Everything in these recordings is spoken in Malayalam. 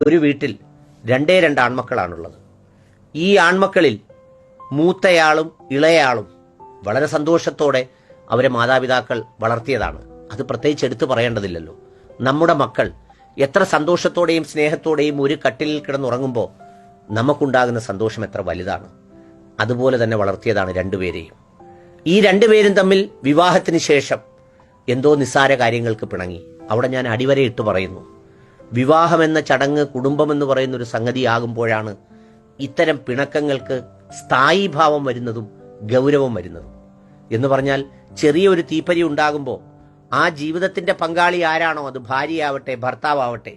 ഒരു വീട്ടിൽ രണ്ട് ആൺമക്കളാണുള്ളത്. ഈ ആൺമക്കളിൽ മൂത്തയാളും ഇളയാളും വളരെ സന്തോഷത്തോടെ അവരെ മാതാപിതാക്കൾ വളർത്തിയതാണ്. അത് പ്രത്യേകിച്ച് എടുത്തു പറയേണ്ടതില്ലല്ലോ. നമ്മുടെ മക്കൾ എത്ര സന്തോഷത്തോടെയും സ്നേഹത്തോടെയും ഒരു കട്ടിലിൽ കിടന്നുറങ്ങുമ്പോൾ നമുക്കുണ്ടാകുന്ന സന്തോഷം എത്ര വലുതാണ്. അതുപോലെ തന്നെ വളർത്തിയതാണ് രണ്ടുപേരെയും. ഈ രണ്ടുപേരും തമ്മിൽ വിവാഹത്തിന് ശേഷം എന്തോ നിസ്സാര കാര്യങ്ങൾക്ക് പിണങ്ങി. അവിടെ ഞാൻ അടിവരയിട്ട് പറയുന്നു, വിവാഹമെന്ന ചടങ്ങ്, കുടുംബമെന്ന് പറയുന്ന ഒരു സംഗതിയാകുമ്പോഴാണ് ഇത്തരം പിണക്കങ്ങൾക്ക് സ്ഥായീഭാവം വരുന്നതും ഗൗരവം വരുന്നതും. എന്ന് പറഞ്ഞാൽ ചെറിയൊരു തീപ്പരി ഉണ്ടാകുമ്പോൾ ആ ജീവിതത്തിന്റെ പങ്കാളി ആരാണോ, അത് ഭാര്യയാവട്ടെ ഭർത്താവട്ടെ,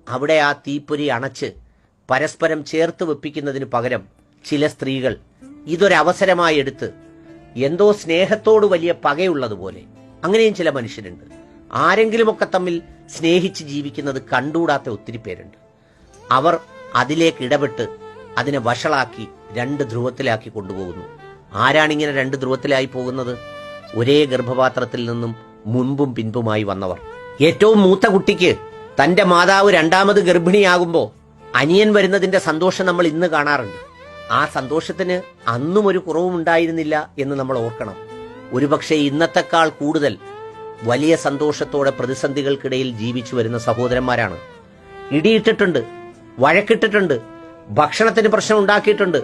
അവിടെ ആ തീപ്പൊരി അണച്ച് പരസ്പരം ചേർത്ത് വെപ്പിക്കുന്നതിന് പകരം ചില സ്ത്രീകൾ ഇതൊരവസരമായി എടുത്ത് എന്തോ സ്നേഹത്തോട് വലിയ പകയുള്ളതുപോലെ, അങ്ങനെയും ചില മനുഷ്യരുണ്ട്. ആരെങ്കിലുമൊക്കെ തമ്മിൽ സ്നേഹിച്ച് ജീവിക്കുന്നത് കണ്ടുകൂടാത്ത ഒത്തിരി പേരുണ്ട്. അവർ അതിലേക്ക് ഇടപെട്ട് അതിനെ വഷളാക്കി രണ്ട് ധ്രുവത്തിലാക്കി കൊണ്ടുപോകുന്നു. ആരാണിങ്ങനെ രണ്ട് ധ്രുവത്തിലായി പോകുന്നത്? ഒരേ ഗർഭപാത്രത്തിൽ നിന്നും മുൻപും പിൻപുമായി വന്നവർ. ഏറ്റവും മൂത്ത കുട്ടിക്ക് തന്റെ മാതാവ് രണ്ടാമത് ഗർഭിണിയാകുമ്പോൾ അനിയൻ വരുന്നതിന്റെ സന്തോഷം നമ്മൾ ഇന്ന് കാണാറുണ്ട്. ആ സന്തോഷത്തിന് അന്നും ഒരു കുറവും ഉണ്ടായിരുന്നില്ല എന്ന് നമ്മൾ ഓർക്കണം. ഒരുപക്ഷെ ഇന്നത്തെക്കാൾ കൂടുതൽ വലിയ സന്തോഷത്തോടെ പ്രതിസന്ധികൾക്കിടയിൽ ജീവിച്ചു വരുന്ന സഹോദരന്മാരാണ്. ഇടിയിട്ടിട്ടുണ്ട്, വഴക്കിട്ടിട്ടുണ്ട്, ഭക്ഷണത്തിന് പ്രശ്നം ഉണ്ടാക്കിയിട്ടുണ്ട്,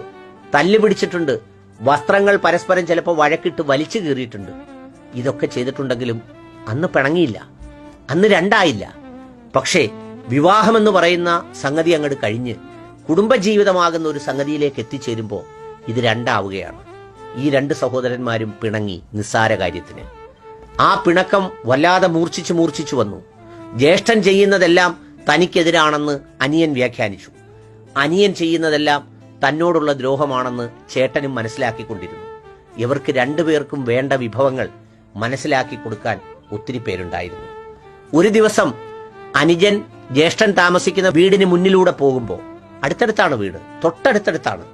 തല്ലുപിടിച്ചിട്ടുണ്ട്, വസ്ത്രങ്ങൾ പരസ്പരം ചിലപ്പോൾ വഴക്കിട്ട് വലിച്ചു കീറിയിട്ടുണ്ട്. ഇതൊക്കെ ചെയ്തിട്ടുണ്ടെങ്കിലും അന്ന് പിണങ്ങിയില്ല, അന്ന് രണ്ടായില്ല. പക്ഷേ വിവാഹമെന്ന് പറയുന്ന സംഗതി അങ്ങോട്ട് കഴിഞ്ഞ് കുടുംബജീവിതമാകുന്ന ഒരു സംഗതിയിലേക്ക് എത്തിച്ചേരുമ്പോൾ ഇത് രണ്ടാവുകയാണ്. ഈ രണ്ട് സഹോദരന്മാരും പിണങ്ങി നിസ്സാര കാര്യത്തിന്. ആ പിണക്കം വല്ലാതെ മൂർച്ഛിച്ചു വന്നു. ജ്യേഷ്ഠൻ ചെയ്യുന്നതെല്ലാം തനിക്കെതിരാണെന്ന് അനിയൻ വ്യാഖ്യാനിച്ചു. അനിയൻ ചെയ്യുന്നതെല്ലാം തന്നോടുള്ള ദ്രോഹമാണെന്ന് ചേട്ടനും മനസ്സിലാക്കിക്കൊണ്ടിരുന്നു. ഇവർക്ക് രണ്ടുപേർക്കും വേണ്ട വിഭവങ്ങൾ മനസ്സിലാക്കി കൊടുക്കാൻ ഒത്തിരി പേരുണ്ടായിരുന്നു. ഒരു ദിവസം അനുജൻ ജ്യേഷ്ഠൻ താമസിക്കുന്ന വീടിന് മുന്നിലൂടെ പോകുമ്പോൾ, അടുത്തടുത്താണ് വീട്, തൊട്ടടുത്തടുത്താണ്,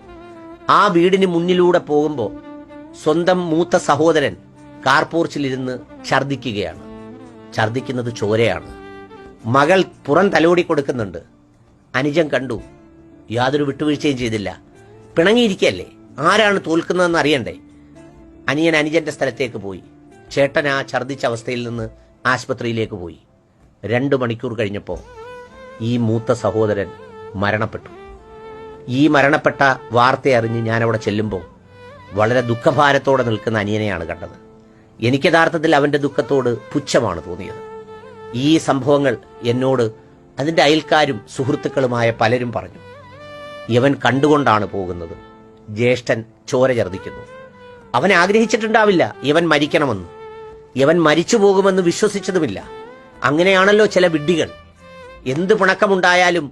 ആ വീടിന് മുന്നിലൂടെ പോകുമ്പോൾ സ്വന്തം മൂത്ത സഹോദരൻ കാർപോർച്ചിലിരുന്ന് ഛർദിക്കുകയാണ്. ഛർദിക്കുന്നത് ചോരയാണ്. മകൾ പുറം തലോടി കൊടുക്കുന്നുണ്ട്. അനുജൻ കണ്ടു, യാതൊരു വിട്ടുവീഴ്ചയും ചെയ്തില്ല. പിണങ്ങിയിരിക്കല്ലേ, ആരാണ് തോൽക്കുന്നതെന്ന് അറിയണ്ടേ. അനിയൻ അനുജന്റെ സ്ഥലത്തേക്ക് പോയി. ചേട്ടൻ ആ ഛർദിച്ച അവസ്ഥയിൽ നിന്ന് ആശുപത്രിയിലേക്ക് പോയി. 2 മണിക്കൂർ കഴിഞ്ഞപ്പോൾ ഈ മൂത്ത സഹോദരൻ മരണപ്പെട്ടു. ഈ മരണപ്പെട്ട വാർത്തയറിഞ്ഞ് ഞാനവിടെ ചെല്ലുമ്പോൾ വളരെ ദുഃഖഭാരത്തോടെ നിൽക്കുന്ന അനിയനെയാണ് കണ്ടത്. എനിക്ക് യഥാർത്ഥത്തിൽ അവന്റെ ദുഃഖത്തോട് പുച്ഛമാണ് തോന്നിയത്. ഈ സംഭവങ്ങൾ എന്നോട് അതിന്റെ അയൽക്കാരും സുഹൃത്തുക്കളുമായ പലരും പറഞ്ഞു. ഇവൻ കണ്ടുകൊണ്ടാണ് പോകുന്നത്. ജ്യേഷ്ഠൻ ചോര ഛർദിക്കുന്നു. അവൻ ആഗ്രഹിച്ചിട്ടുണ്ടാവില്ല ഇവൻ മരിക്കണമെന്ന്. ഇവൻ മരിച്ചു പോകുമെന്ന് വിശ്വസിച്ചതുമില്ല. അങ്ങനെയാണല്ലോ ചില വിഡ്ഢികൾ. എന്ത് പിണക്കമുണ്ടായാലും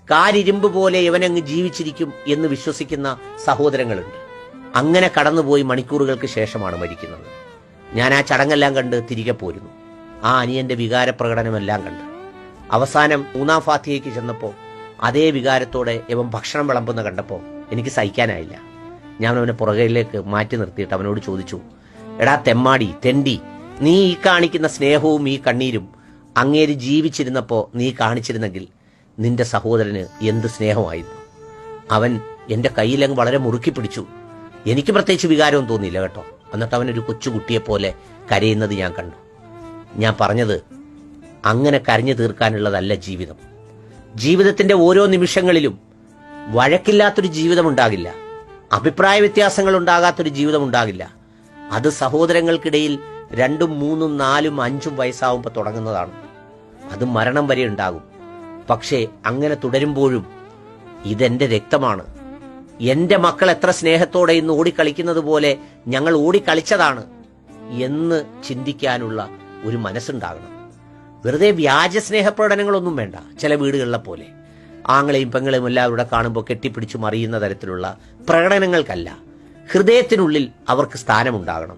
കാരിരുമ്പ് പോലെ ഇവനങ്ങ് ജീവിച്ചിരിക്കും എന്ന് വിശ്വസിക്കുന്ന സഹോദരങ്ങളുണ്ട്. അങ്ങനെ കടന്നുപോയി മണിക്കൂറുകൾക്ക് ശേഷമാണ് മരിക്കുന്നത്. ഞാൻ ആ ചടങ്ങെല്ലാം കണ്ട് തിരികെ പോരുന്നു. ആ അനിയന്റെ വികാരപ്രകടനമെല്ലാം കണ്ട് അവസാനം 3-ാം ഫാത്തിഹയ്ക്ക് ചെന്നപ്പോൾ അതേ വികാരത്തോടെ ഇവൻ ഭക്ഷണം വിളമ്പുന്ന കണ്ടപ്പോൾ എനിക്ക് സഹിക്കാനായില്ല. ഞാൻ അവനെ പുറകിലേക്ക് മാറ്റി നിർത്തിയിട്ട് അവനോട് ചോദിച്ചു, എടാ തെമ്മാടി, തെണ്ടി, നീ ഈ കാണിക്കുന്ന സ്നേഹവും ഈ കണ്ണീരും അങ്ങേര് ജീവിച്ചിരുന്നപ്പോൾ നീ കാണിച്ചിരുന്നെങ്കിൽ നിന്റെ സഹോദരന് എന്ത് സ്നേഹമായിരുന്നു. അവൻ എന്റെ കയ്യിലങ്ങ് വളരെ മുറുക്കി പിടിച്ചു. എനിക്ക് പ്രത്യേകിച്ച് വികാരവും തോന്നിയില്ല കേട്ടോ. എന്നിട്ട് അവനൊരു കൊച്ചുകുട്ടിയെപ്പോലെ കരയുന്നത് ഞാൻ കണ്ടു. ഞാൻ പറഞ്ഞത്, അങ്ങനെ കരഞ്ഞു തീർക്കാനുള്ളതല്ല ജീവിതം. ജീവിതത്തിന്റെ ഓരോ നിമിഷങ്ങളിലും വഴക്കില്ലാത്തൊരു ജീവിതം ഉണ്ടാകില്ല, അഭിപ്രായ വ്യത്യാസങ്ങൾ ഉണ്ടാകാത്തൊരു ജീവിതം ഉണ്ടാകില്ല. അത് സഹോദരങ്ങൾക്കിടയിൽ 2, 3, 4, 5 വയസ്സാവുമ്പോൾ തുടങ്ങുന്നതാണ്. അത് മരണം വരെ ഉണ്ടാകും. പക്ഷേ അങ്ങനെ തുടരുമ്പോഴും ഇതെന്റെ രക്തമാണ്, എന്റെ മക്കൾ എത്ര സ്നേഹത്തോടെ ഇന്ന് ഓടിക്കളിക്കുന്നത് പോലെ ഞങ്ങൾ ഓടിക്കളിച്ചതാണ് എന്ന് ചിന്തിക്കാനുള്ള ഒരു മനസ്സുണ്ടാകണം. വെറുതെ വ്യാജ സ്നേഹപ്രകടനങ്ങളൊന്നും വേണ്ട. ചില വീടുകളിലെ പോലെ ആങ്ങളെയും പെങ്ങളെയും എല്ലാവരുടെ കാണുമ്പോൾ കെട്ടിപ്പിടിച്ചു മറിയുന്ന തരത്തിലുള്ള പ്രകടനങ്ങൾക്കല്ല. ഹൃദയത്തിനുള്ളിൽ അവർക്ക് സ്ഥാനമുണ്ടാകണം.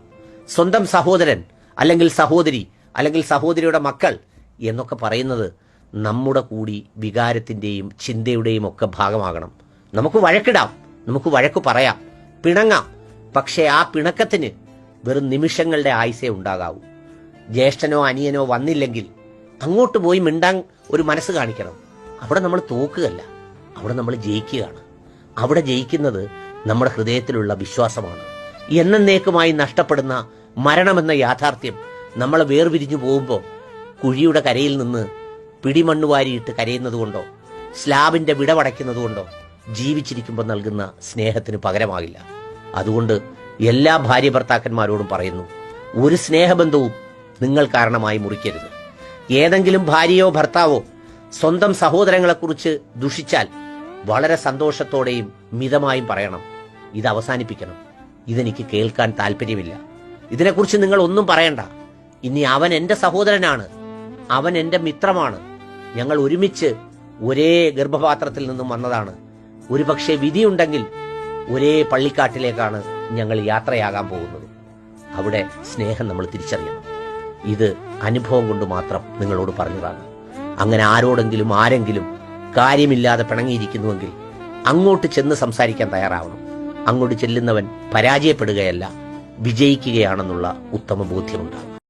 സ്വന്തം സഹോദരൻ അല്ലെങ്കിൽ സഹോദരി അല്ലെങ്കിൽ സഹോദരിയുടെ മക്കൾ എന്നൊക്കെ പറയുന്നത് നമ്മുടെ കൂടി വികാരത്തിന്റെയും ചിന്തയുടെയും ഒക്കെ ഭാഗമാകണം. നമുക്ക് വഴക്കിടാം, നമുക്ക് വഴക്ക് പറയാം, പിണങ്ങാം. പക്ഷേ ആ പിണക്കത്തിന് വെറും നിമിഷങ്ങളുടെ ആയുസേ ഉണ്ടാകാവൂ. ജ്യേഷ്ഠനോ അനിയനോ വന്നില്ലെങ്കിൽ അങ്ങോട്ട് പോയി മിണ്ടാൻ ഒരു മനസ്സ് കാണിക്കണം. അവിടെ നമ്മൾ തോക്കുകയല്ല, അവിടെ നമ്മൾ ജയിക്കുകയാണ്. അവിടെ ജയിക്കുന്നത് നമ്മുടെ ഹൃദയത്തിലുള്ള വിശ്വാസമാണ്. എന്നേക്കുമായി നഷ്ടപ്പെടുന്ന മരണമെന്ന യാഥാർത്ഥ്യം നമ്മളെ വേർപിരിഞ്ഞു പോകുമ്പോൾ കുഴിയുടെ കരയിൽ നിന്ന് പിടിമണ്ണ് വാരിയിട്ട് കരയുന്നത് കൊണ്ടോ സ്ലാബിന്റെ വിടവടയ്ക്കുന്നത് കൊണ്ടോ ജീവിച്ചിരിക്കുമ്പോൾ നൽകുന്ന സ്നേഹത്തിന് പകരമാകില്ല. അതുകൊണ്ട് എല്ലാ ഭാര്യ ഭർത്താക്കന്മാരോടും പറയുന്നു, ഒരു സ്നേഹബന്ധവും നിങ്ങൾ കാരണമായി മുറിക്കരുത്. ഏതെങ്കിലും ഭാര്യയോ ഭർത്താവോ സ്വന്തം സഹോദരങ്ങളെക്കുറിച്ച് ദുഷിച്ചാൽ വളരെ സന്തോഷത്തോടെയും മിതമായും പറയണം, ഇത് അവസാനിപ്പിക്കണം, ഇതെനിക്ക് കേൾക്കാൻ താല്പര്യമില്ല, ഇതിനെക്കുറിച്ച് നിങ്ങൾ ഒന്നും പറയണ്ട, ഇനി അവൻ എൻ്റെ സഹോദരനാണ്, അവൻ എൻ്റെ മിത്രമാണ്, ഞങ്ങൾ ഒരുമിച്ച് ഒരേ ഗർഭപാത്രത്തിൽ നിന്നും വന്നതാണ്, ഒരുപക്ഷെ വിധിയുണ്ടെങ്കിൽ ഒരേ പള്ളിക്കാട്ടിലേക്കാണ് ഞങ്ങൾ യാത്രയാകാൻ പോകുന്നത്. അവിടെ സ്നേഹം നമ്മൾ തിരിച്ചറിയണം. ഇത് അനുഭവം കൊണ്ട് മാത്രം നിങ്ങളോട് പറഞ്ഞതാണ്. അങ്ങനെ ആരോടെങ്കിലും ആരെങ്കിലും കാര്യമില്ലാതെ പിണങ്ങിയിരിക്കുന്നുവെങ്കിൽ അങ്ങോട്ട് ചെന്ന് സംസാരിക്കാൻ തയ്യാറാവണം. അങ്ങോട്ട് ചെല്ലുന്നവൻ പരാജയപ്പെടുകയല്ല, വിജയിക്കുകയാണെന്നുള്ള ഉത്തമ ബോധ്യമുണ്ടാകും.